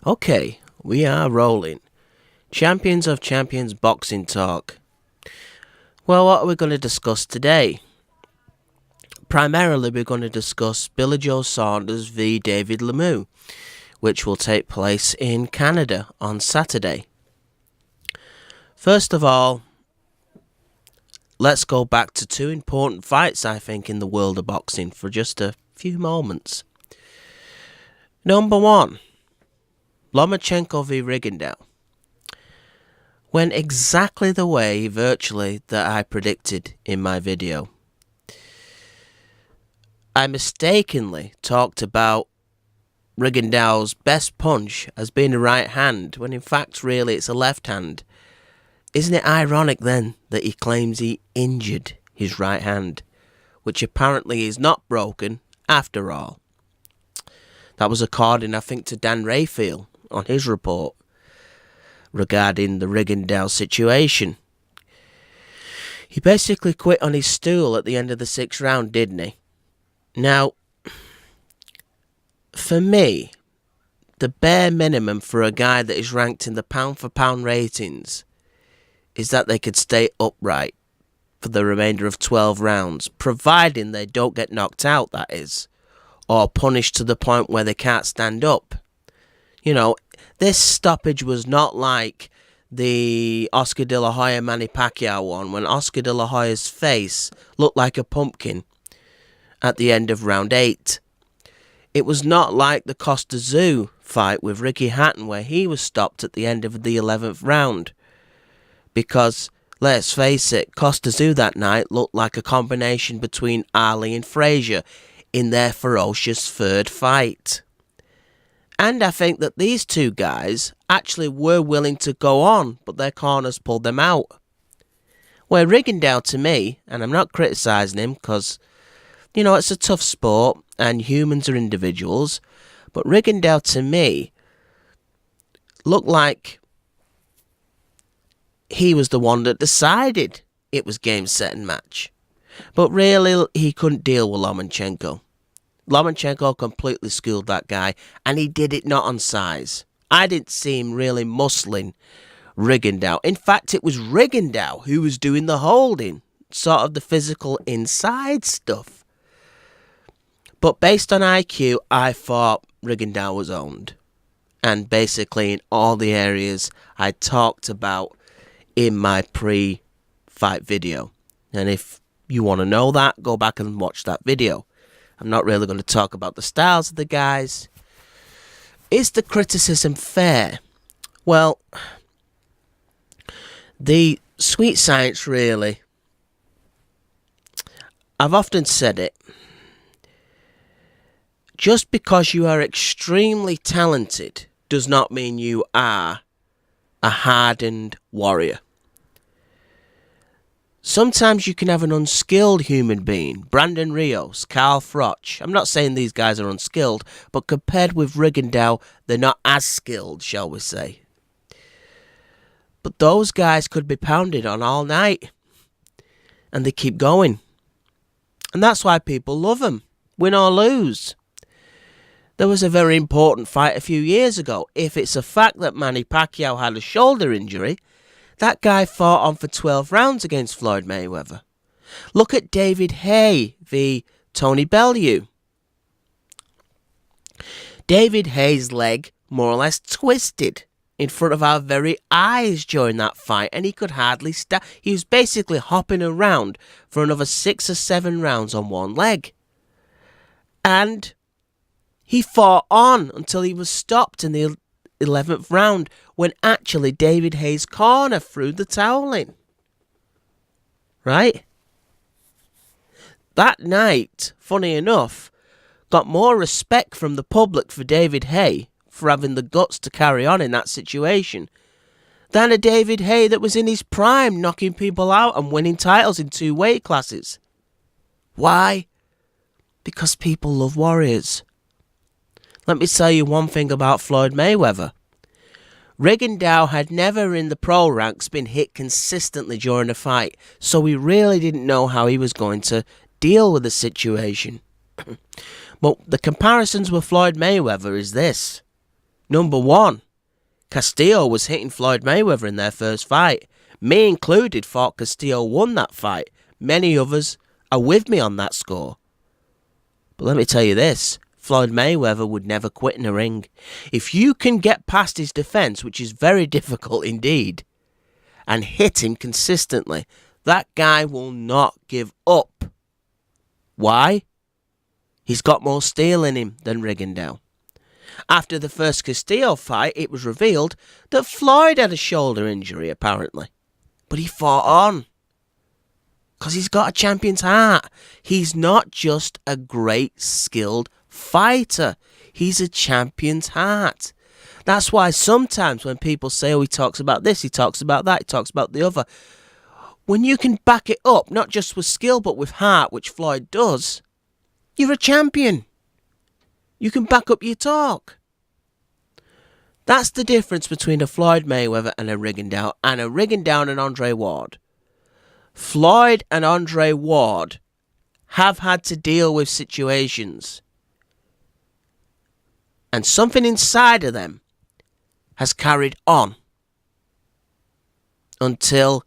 Okay, we are rolling. Champions of Champions boxing talk. Well, what are we going to discuss today? Primarily, we're going to discuss Billy Joe Saunders v David Lemieux, which will take place in Canada on Saturday. First of all, let's go back to two important fights, I think, in the world of boxing for just a few moments. Number one, Lomachenko v Rigondeaux went exactly the way, virtually, that I predicted in my video. I mistakenly talked about Rigondeaux's best punch as being a right hand, when in fact, really, it's a left hand. Isn't it ironic, then, that he claims he injured his right hand, which apparently is not broken, after all? That was according, I think, to Dan Rayfield on his report regarding the Rigondeaux situation. He basically quit on his stool at the end of the 6th round, didn't he? Now, for me, the bare minimum for a guy that is ranked in the pound-for-pound ratings is that they could stay upright for the remainder of 12 rounds, providing they don't get knocked out, that is, or punished to the point where they can't stand up. You know, this stoppage was not like the Oscar De La Hoya Manny Pacquiao one, when Oscar De La Hoya's face looked like a pumpkin at the end of round 8. It was not like the Costa Tszyu fight with Ricky Hatton, where he was stopped at the end of the 11th round. Because, let's face it, Costa Tszyu that night looked like a combination between Ali and Frazier in their ferocious third fight. And I think that these two guys actually were willing to go on, but their corners pulled them out. Where Rigondeaux, to me, and I'm not criticising him because, you know, it's a tough sport and humans are individuals, but Rigondeaux, to me, looked like he was the one that decided it was game, set and match. But really, he couldn't deal with Lomachenko. Lomachenko completely schooled that guy, and he did it not on size. I didn't see him really muscling Rigondeaux. In fact, it was Rigondeaux who was doing the holding, sort of the physical inside stuff. But based on IQ, I thought Rigondeaux was owned. And basically in all the areas I talked about in my pre-fight video. And if you want to know that, go back and watch that video. I'm not really going to talk about the styles of the guys. Is the criticism fair? Well, the sweet science, really, I've often said it. Just because you are extremely talented does not mean you are a hardened warrior. Sometimes you can have an unskilled human being. Brandon Rios, Carl Froch. I'm not saying these guys are unskilled, but compared with Rigondeaux, they're not as skilled, shall we say. But those guys could be pounded on all night. And they keep going. And that's why people love them, win or lose. There was a very important fight a few years ago. If it's a fact that Manny Pacquiao had a shoulder injury, that guy fought on for 12 rounds against Floyd Mayweather. Look at David Haye v Tony Bellew. David Haye's leg more or less twisted in front of our very eyes during that fight, and he could hardly stand. He was basically hopping around for another 6 or 7 rounds on one leg. And he fought on until he was stopped in the 11th round, when actually David Haye's corner threw the towel in. Right? That night, funny enough, got more respect from the public for David Haye for having the guts to carry on in that situation than a David Haye that was in his prime, knocking people out and winning titles in 2 weight classes. Why? Because people love warriors. Let me tell you one thing about Floyd Mayweather. Rigondeaux had never in the pro ranks been hit consistently during a fight, so we really didn't know how he was going to deal with the situation. But the comparisons with Floyd Mayweather is this. Number one, Castillo was hitting Floyd Mayweather in their first fight. Me included thought Castillo won that fight. Many others are with me on that score. But let me tell you this, Floyd Mayweather would never quit in a ring. If you can get past his defence, which is very difficult indeed, and hit him consistently, that guy will not give up. Why? He's got more steel in him than Rigondeaux. After the first Castillo fight, it was revealed that Floyd had a shoulder injury, apparently. But he fought on. Because he's got a champion's heart. He's not just a great, skilled fighter. He's a champion's heart. That's why sometimes when people say, oh, he talks about this, he talks about that, he talks about the other. When you can back it up, not just with skill, but with heart, which Floyd does, you're a champion. You can back up your talk. That's the difference between a Floyd Mayweather and a Rigondeaux, and a Rigondeaux and Andre Ward. Floyd and Andre Ward have had to deal with situations, and something inside of them has carried on until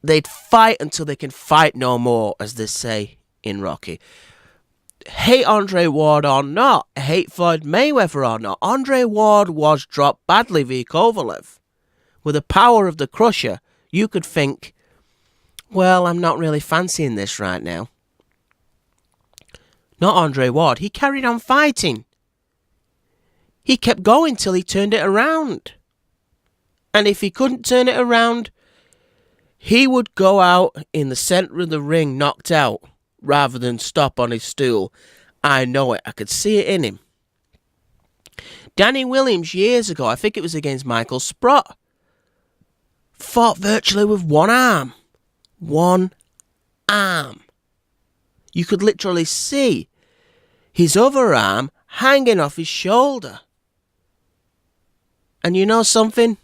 they'd fight until they can fight no more, as they say in Rocky. Hate Andre Ward or not, hate Floyd Mayweather or not, Andre Ward was dropped badly via Kovalev. With the power of the Crusher, you could think, well, I'm not really fancying this right now. Not Andre Ward. He carried on fighting. He kept going till he turned it around. And if he couldn't turn it around, he would go out in the centre of the ring knocked out rather than stop on his stool. I know it. I could see it in him. Danny Williams years ago, I think it was against Michael Sprott, fought virtually with one arm. One arm. You could literally see his other arm hanging off his shoulder. And you know something?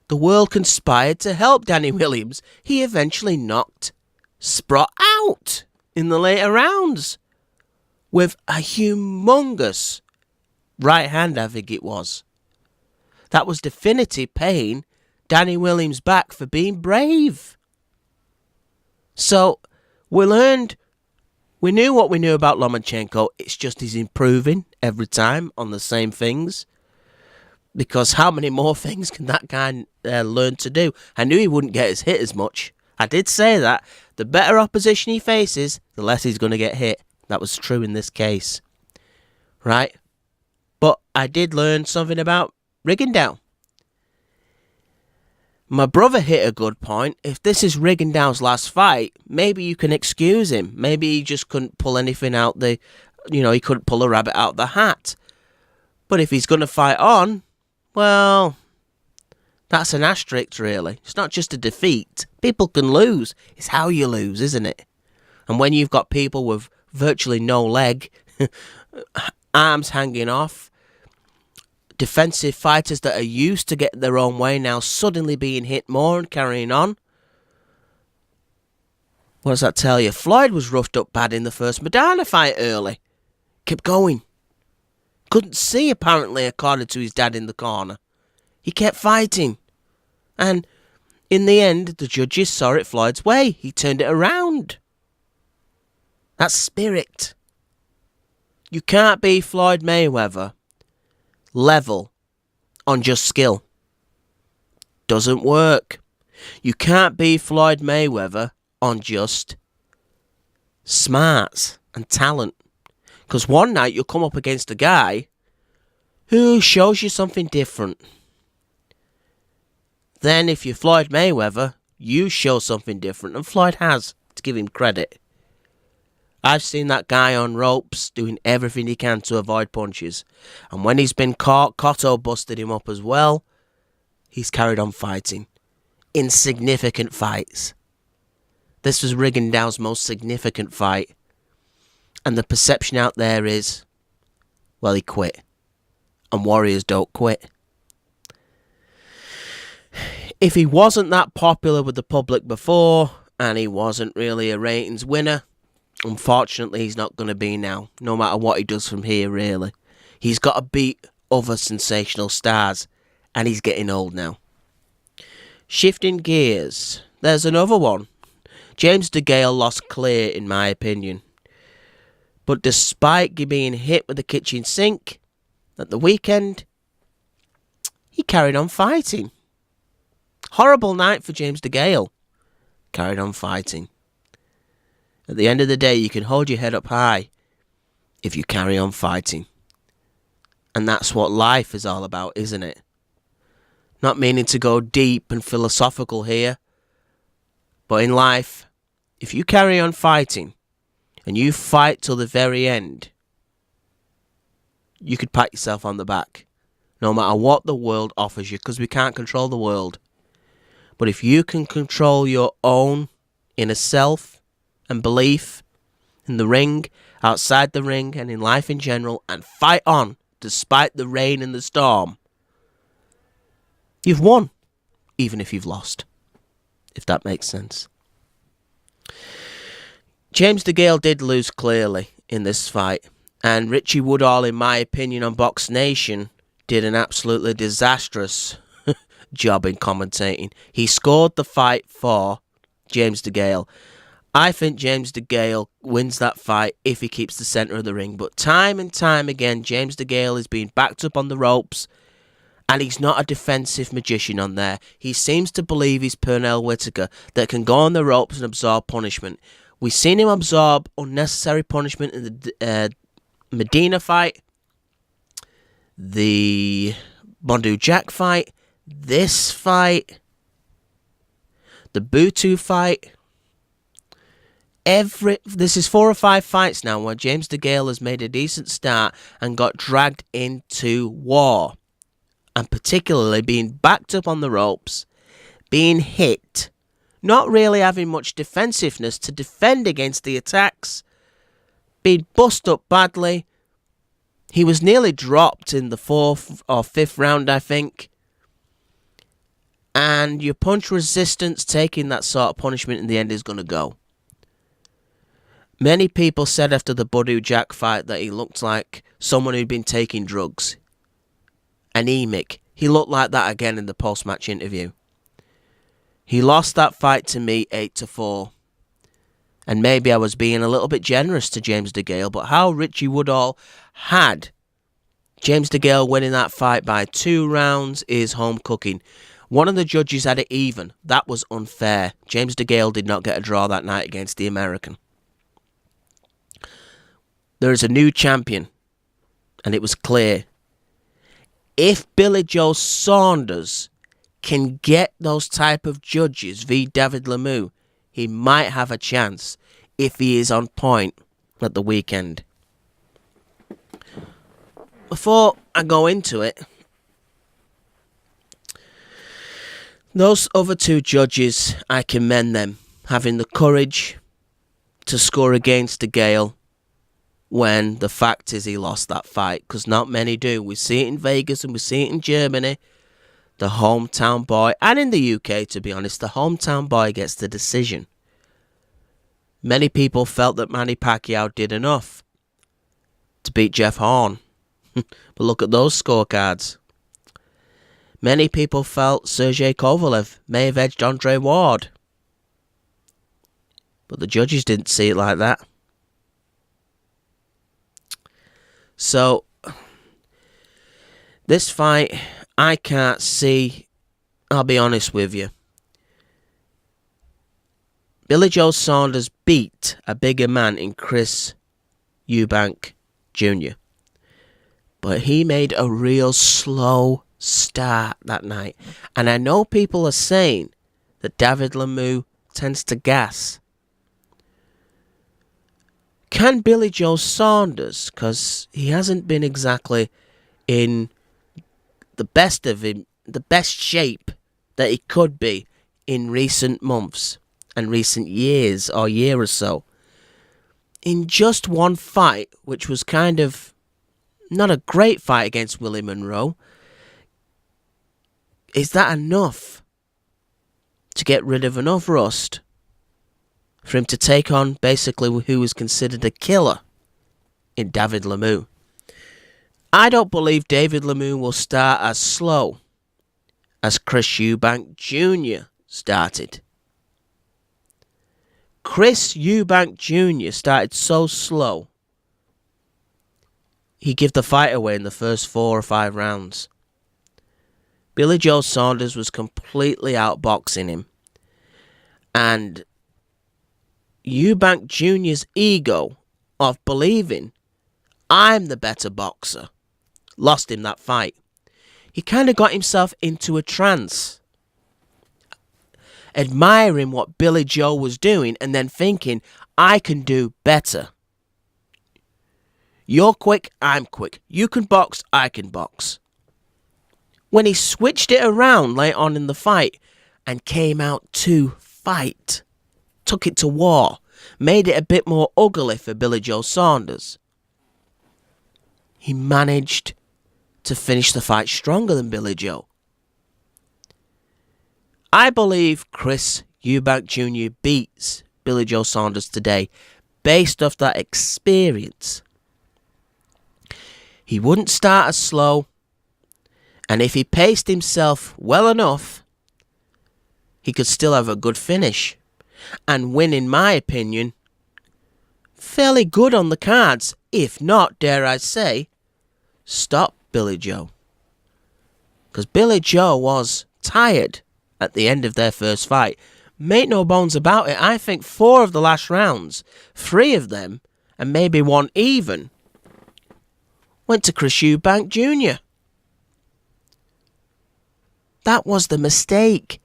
The world conspired to help Danny Williams. He eventually knocked Sprott out in the later rounds with a humongous right hand, I think it was. That was definitive paying Danny Williams back for being brave. So, we knew what we knew about Lomachenko. It's just he's improving every time on the same things. Because how many more things can that guy learn to do? I knew he wouldn't get his hit as much. I did say that. The better opposition he faces, the less he's going to get hit. That was true in this case. Right? But I did learn something about Rigondeaux. My brother hit a good point. If this is Rigondeaux's last fight, maybe you can excuse him. Maybe he just couldn't pull anything out he couldn't pull a rabbit out the hat. But if he's going to fight on, well, that's an asterisk, really. It's not just a defeat. People can lose. It's how you lose, isn't it? And when you've got people with virtually no leg, arms hanging off, defensive fighters that are used to getting their own way now suddenly being hit more and carrying on. What does that tell you? Floyd was roughed up bad in the first Madonna fight early. Kept going. Couldn't see, apparently, according to his dad in the corner. He kept fighting. And in the end, the judges saw it Floyd's way. He turned it around. That's spirit. You can't be Floyd Mayweather level on just skill. Doesn't work. You can't be Floyd Mayweather on just smarts and talent. Because one night you'll come up against a guy who shows you something different. Then if you're Floyd Mayweather, you show something different. And Floyd has, to give him credit. I've seen that guy on ropes doing everything he can to avoid punches. And when he's been caught, Cotto busted him up as well. He's carried on fighting. In significant fights. This was Rigondeaux's most significant fight. And the perception out there is, well, he quit. And warriors don't quit. If he wasn't that popular with the public before, and he wasn't really a ratings winner, unfortunately, he's not going to be now, no matter what he does from here, really. He's got to beat other sensational stars, and he's getting old now. Shifting gears, there's another one. James DeGale lost clear, in my opinion. But despite being hit with the kitchen sink at the weekend, he carried on fighting. Horrible night for James DeGale. Carried on fighting. At the end of the day, you can hold your head up high if you carry on fighting. And that's what life is all about, isn't it? Not meaning to go deep and philosophical here, but in life, if you carry on fighting and you fight till the very end, you could pat yourself on the back, no matter what the world offers you, because we can't control the world. But if you can control your own inner self and belief in the ring, outside the ring, and in life in general, and fight on despite the rain and the storm, you've won, even if you've lost, if that makes sense. James DeGale did lose clearly in this fight, and Richie Woodall, in my opinion, on Box Nation, did an absolutely disastrous job in commentating. He scored the fight for James DeGale. I think James DeGale wins that fight if he keeps the centre of the ring, but time and time again, James DeGale is being backed up on the ropes, and he's not a defensive magician on there. He seems to believe he's Pernell Whitaker that can go on the ropes and absorb punishment. We've seen him absorb unnecessary punishment in the Medina fight, the Bondu Jack fight, this fight, the Butu fight. This is 4 or 5 fights now where James DeGale has made a decent start and got dragged into war. And particularly being backed up on the ropes, being hit, not really having much defensiveness to defend against the attacks, being bust up badly. He was nearly dropped in the 4th or 5th round, I think. And your punch resistance, taking that sort of punishment in the end, is going to go. Many people said after the Bondu Jack fight that he looked like someone who'd been taking drugs. Anemic. He looked like that again in the post-match interview. He lost that fight to me 8-4. And maybe I was being a little bit generous to James DeGale, but how Richie Woodall had James DeGale winning that fight by 2 rounds is home cooking. One of the judges had it even. That was unfair. James DeGale did not get a draw that night against the American. There is a new champion, and it was clear. If Billy Joe Saunders can get those type of judges v. David Lemieux, he might have a chance if he is on point at the weekend. Before I go into it, those other 2 judges, I commend them, having the courage to score against DeGale when the fact is he lost that fight, because not many do. We see it in Vegas and we see it in Germany. The hometown boy, and in the UK, to be honest, the hometown boy gets the decision. Many people felt that Manny Pacquiao did enough to beat Jeff Horn. But look at those scorecards. Many people felt Sergey Kovalev may have edged Andre Ward. But the judges didn't see it like that. So, this fight, I can't see, I'll be honest with you. Billy Joe Saunders beat a bigger man in Chris Eubank Jr. But he made a real slow start that night. And I know people are saying that David Lemieux tends to gas. Can Billy Joe Saunders, because he hasn't been exactly in the best of him, the best shape that he could be in recent months and recent years or year or so, in just one fight, which was kind of not a great fight against Willie Monroe, is that enough to get rid of enough rust for him to take on basically who was considered a killer in David Lemieux? I don't believe David Lemieux will start as slow as Chris Eubank Jr. started. Chris Eubank Jr. started so slow, he gave the fight away in the first 4 or 5 rounds. Billy Joe Saunders was completely outboxing him. And Eubank Jr.'s ego of believing I'm the better boxer lost him that fight. He kind of got himself into a trance, admiring what Billy Joe was doing and then thinking, I can do better. You're quick, I'm quick. You can box, I can box. When he switched it around late on in the fight and came out to fight, took it to war, made it a bit more ugly for Billy Joe Saunders, he managed to finish the fight stronger than Billy Joe. I believe Chris Eubank Jr. beats Billy Joe Saunders today based off that experience. He wouldn't start as slow, and if he paced himself well enough, he could still have a good finish and win, in my opinion, fairly good on the cards, if not, dare I say, stop Billy Joe. Because Billy Joe was tired at the end of their first fight. Make no bones about it, I think 4 of the last rounds, 3 of them, and maybe 1 even, went to Chris Eubank Jr. That was the mistake.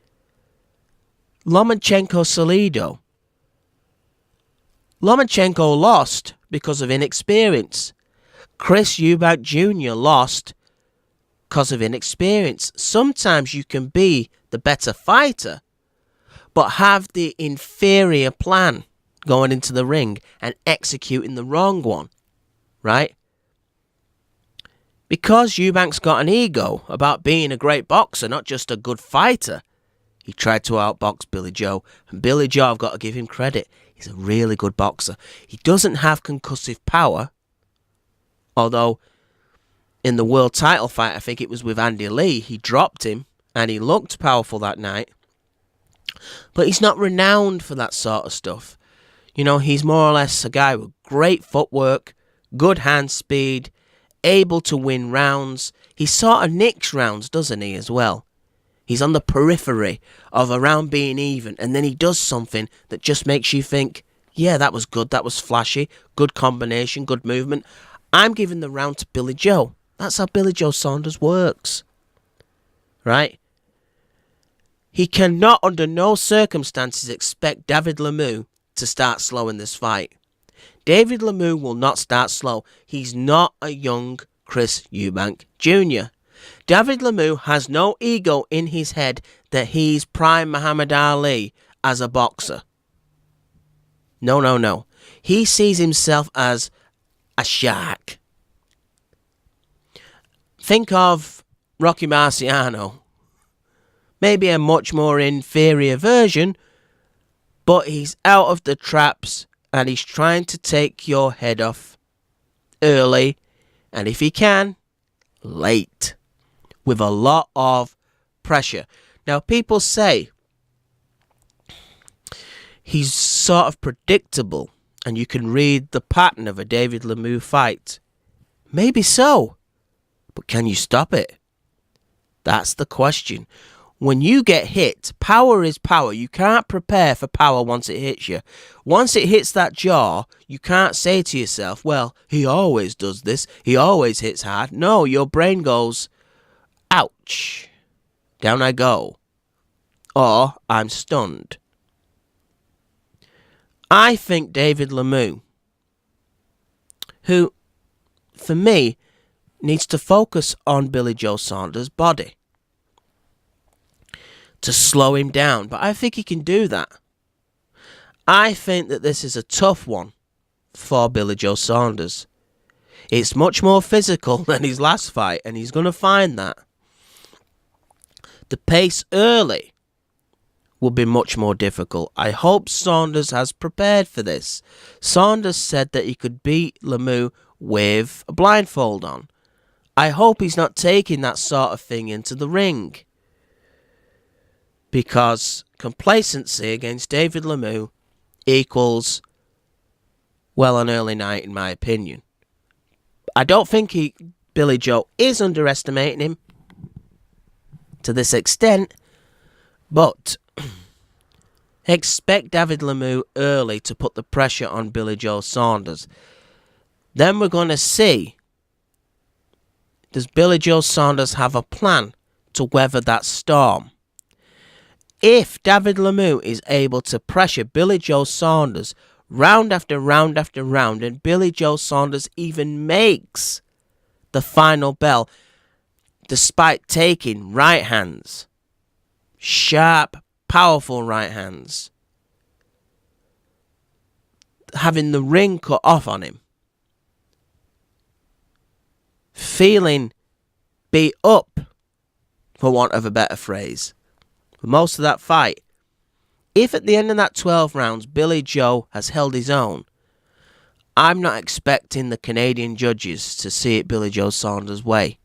Lomachenko-Salido. Lomachenko lost because of inexperience. Chris Eubank Jr. lost because of inexperience. Sometimes you can be the better fighter, but have the inferior plan going into the ring and executing the wrong one, right? Because Eubank's got an ego about being a great boxer, not just a good fighter, he tried to outbox Billy Joe. And Billy Joe, I've got to give him credit, he's a really good boxer. He doesn't have concussive power, although in the world title fight, I think it was with Andy Lee, he dropped him and he looked powerful that night. But he's not renowned for that sort of stuff. You know, he's more or less a guy with great footwork, good hand speed, able to win rounds. He sort of nicks rounds, doesn't he, as well? He's on the periphery of a round being even, and then he does something that just makes you think, yeah, that was good, that was flashy, good combination, good movement. I'm giving the round to Billy Joe. That's how Billy Joe Saunders works. Right? He cannot, under no circumstances, expect David Lemieux to start slow in this fight. David Lemieux will not start slow. He's not a young Chris Eubank Jr. David Lemieux has no ego in his head that he's prime Muhammad Ali as a boxer. No, no, no. He sees himself as a shark. Think of Rocky Marciano. Maybe a much more inferior version, but he's out of the traps and he's trying to take your head off early, and if he can, late, with a lot of pressure. Now, people say he's sort of predictable, and you can read the pattern of a David Lemieux fight. Maybe so, but can you stop it? That's the question. When you get hit, power is power. You can't prepare for power once it hits you. Once it hits that jaw, you can't say to yourself, well, he always does this. He always hits hard. No, your brain goes, ouch, down I go. Or, I'm stunned. I think David Lemieux, who, for me, needs to focus on Billy Joe Saunders' body to slow him down, but I think he can do that. I think that this is a tough one for Billy Joe Saunders. It's much more physical than his last fight, and he's going to find that. The pace early will be much more difficult. I hope Saunders has prepared for this. Saunders said that he could beat Lemieux with a blindfold on. I hope he's not taking that sort of thing into the ring. Because complacency against David Lemieux equals, well, an early night in my opinion. I don't think Billy Joe is underestimating him to this extent, but expect David Lemieux early to put the pressure on Billy Joe Saunders. Then we're going to see, does Billy Joe Saunders have a plan to weather that storm? If David Lemieux is able to pressure Billy Joe Saunders round after round after round, and Billy Joe Saunders even makes the final bell, despite taking right hands, sharp, powerful right hands, having the ring cut off on him, feeling beat up, for want of a better phrase, for most of that fight. If at the end of that 12 rounds Billy Joe has held his own, I'm not expecting the Canadian judges to see it Billy Joe Saunders' way.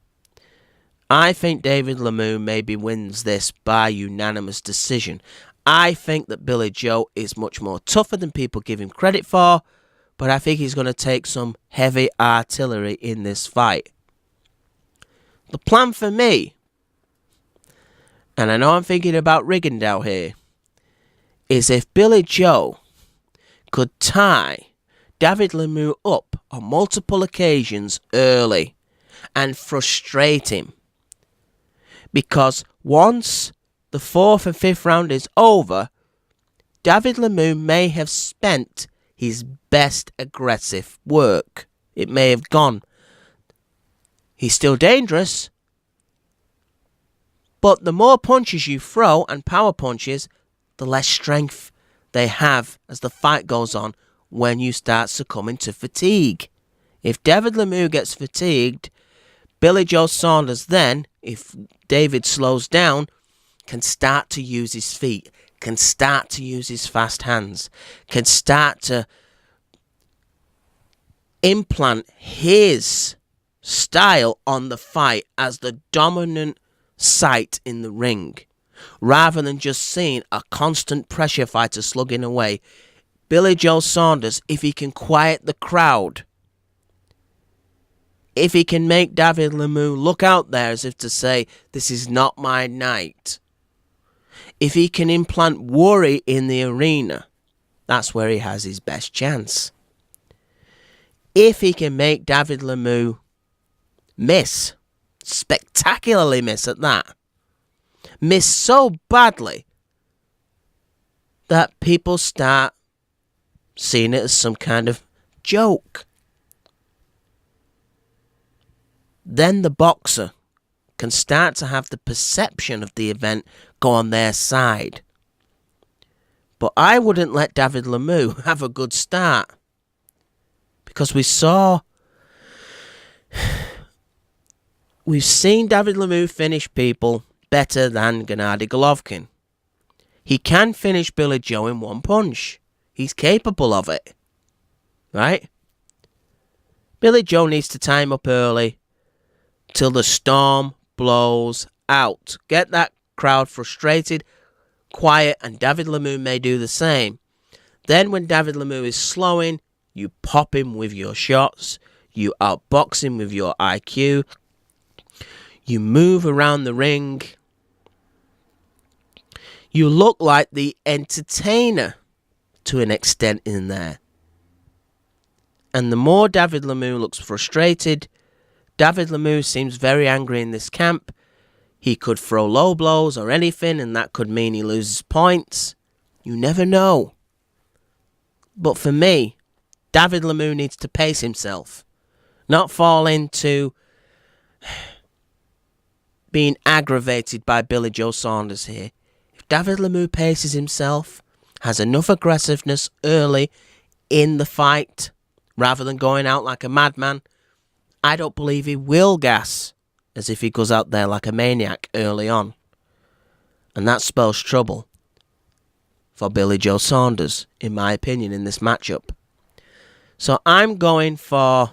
I think David Lemieux maybe wins this by unanimous decision. I think that Billy Joe is much more tougher than people give him credit for, but I think he's going to take some heavy artillery in this fight. The plan for me, and I know I'm thinking about Rigondeaux here, is if Billy Joe could tie David Lemieux up on multiple occasions early and frustrate him. Because once the 4th and 5th round is over, David Lemieux may have spent his best aggressive work. It may have gone. He's still dangerous, but the more punches you throw, and power punches, the less strength they have as the fight goes on when you start succumbing to fatigue. If David Lemieux gets fatigued, Billy Joe Saunders then, if David slows down, can start to use his feet, can start to use his fast hands, can start to implant his style on the fight as the dominant sight in the ring, rather than just seeing a constant pressure fighter slugging away. Billy Joe Saunders, if he can quiet the crowd, if he can make David Lemieux look out there as if to say, this is not my night, if he can implant worry in the arena, that's where he has his best chance. If he can make David Lemieux miss, spectacularly miss at that, miss so badly that people start seeing it as some kind of joke, then the boxer can start to have the perception of the event go on their side. But I wouldn't let David Lemieux have a good start, because we've seen David Lemieux finish people better than Gennady Golovkin. He can finish Billy Joe in one punch. He's capable of it, right? Billy Joe needs to time up early till the storm blows out. Get that crowd frustrated, quiet, and David Lemieux may do the same. Then when David Lemieux is slowing, you pop him with your shots, you outbox him with your IQ, you move around the ring, you look like the entertainer to an extent in there. And the more David Lemieux looks frustrated, David Lemieux seems very angry in this camp. He could throw low blows or anything, and that could mean he loses points. You never know. But for me, David Lemieux needs to pace himself, not fall into being aggravated by Billy Joe Saunders here. If David Lemieux paces himself, has enough aggressiveness early in the fight, rather than going out like a madman, I don't believe he will gas as if he goes out there like a maniac early on. And that spells trouble for Billy Joe Saunders, in my opinion, in this matchup. So I'm going for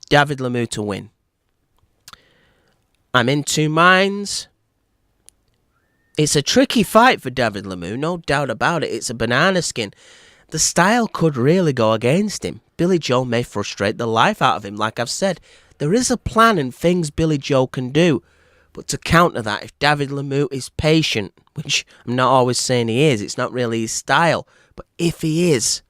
David Lemieux to win. I'm in two minds. It's a tricky fight for David Lemieux, no doubt about it. It's a banana skin. The style could really go against him. Billy Joe may frustrate the life out of him, like I've said. There is a plan and things Billy Joe can do. But to counter that, if David Lemieux is patient, which I'm not always saying he is, it's not really his style, but if he is,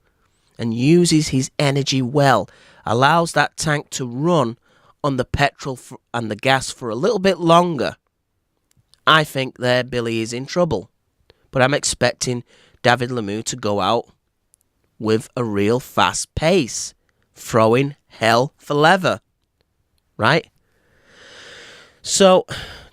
and uses his energy well, allows that tank to run on the petrol and the gas for a little bit longer, I think there Billy is in trouble. But I'm expecting David Lemieux to go out with a real fast pace, throwing hell for leather. Right? So,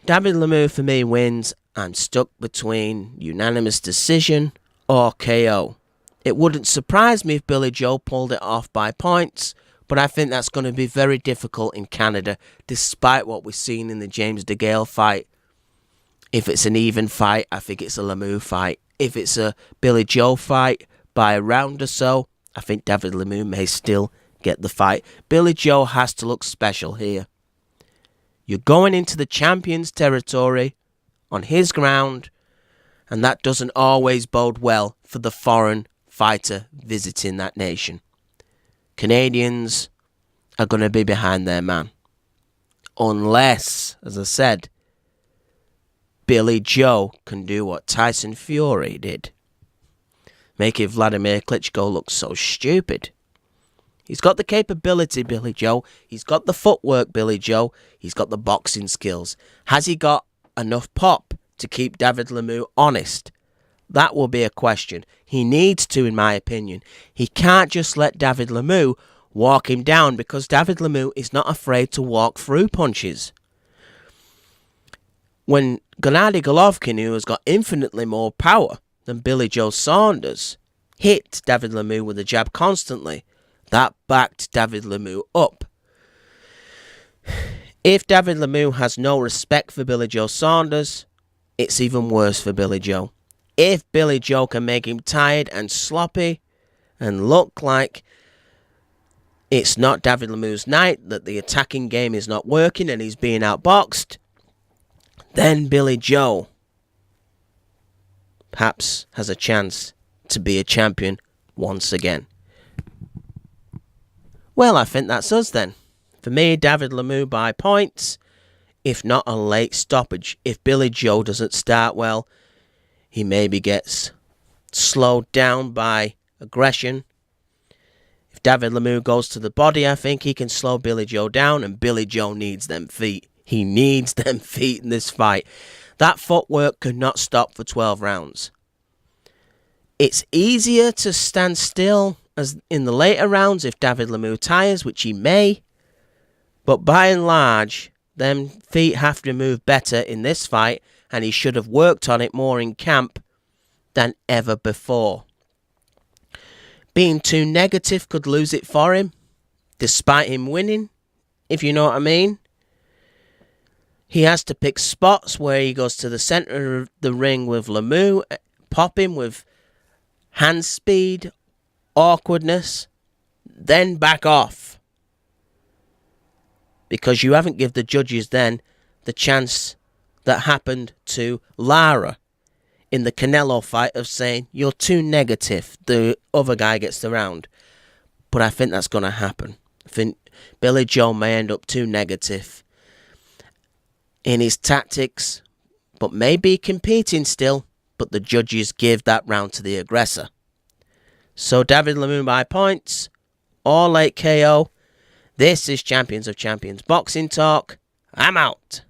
David Lemieux for me wins. I'm stuck between unanimous decision or KO. It wouldn't surprise me if Billy Joe pulled it off by points, but I think that's going to be very difficult in Canada, despite what we've seen in the James DeGale fight. If it's an even fight, I think it's a Lemieux fight. If it's a Billy Joe fight by a round or so, I think David Lemieux may still get the fight. Billy Joe has to look special here. You're going into the champion's territory on his ground, and that doesn't always bode well for the foreign fighter visiting that nation. Canadians are going to be behind their man. Unless, as I said, Billy Joe can do what Tyson Fury did. Making Vladimir Klitschko look so stupid. He's got the capability, Billy Joe. He's got the footwork, Billy Joe. He's got the boxing skills. Has he got enough pop to keep David Lemieux honest? That will be a question. He needs to, in my opinion. He can't just let David Lemieux walk him down, because David Lemieux is not afraid to walk through punches. When Gennady Golovkin, who has got infinitely more power than Billy Joe Saunders, hit David Lemieux with a jab constantly, that backed David Lemieux up. If David Lemieux has no respect for Billy Joe Saunders, it's even worse for Billy Joe. If Billy Joe can make him tired and sloppy and look like it's not David Lemieux's night, that the attacking game is not working and he's being outboxed, then Billy Joe perhaps has a chance to be a champion once again. Well, I think that's us then. For me, David Lemieux by points, if not a late stoppage. If Billy Joe doesn't start well, he maybe gets slowed down by aggression. If David Lemieux goes to the body, I think he can slow Billy Joe down, and Billy Joe needs them feet. He needs them feet in this fight. That footwork could not stop for 12 rounds. It's easier to stand still as in the later rounds if David Lemieux tires, which he may. But by and large, them feet have to move better in this fight, and he should have worked on it more in camp than ever before. Being too negative could lose it for him, despite him winning, if you know what I mean. He has to pick spots where he goes to the centre of the ring with Lemieux, pop him with hand speed, awkwardness, then back off. Because you haven't given the judges then the chance that happened to Lara in the Canelo fight of saying, you're too negative, the other guy gets the round. But I think that's going to happen. I think Billy Joe may end up too negative in his tactics, but may be competing still, but the judges give that round to the aggressor. So David Lemieux by points, or late KO. This is Champions of Champions Boxing Talk. I'm out.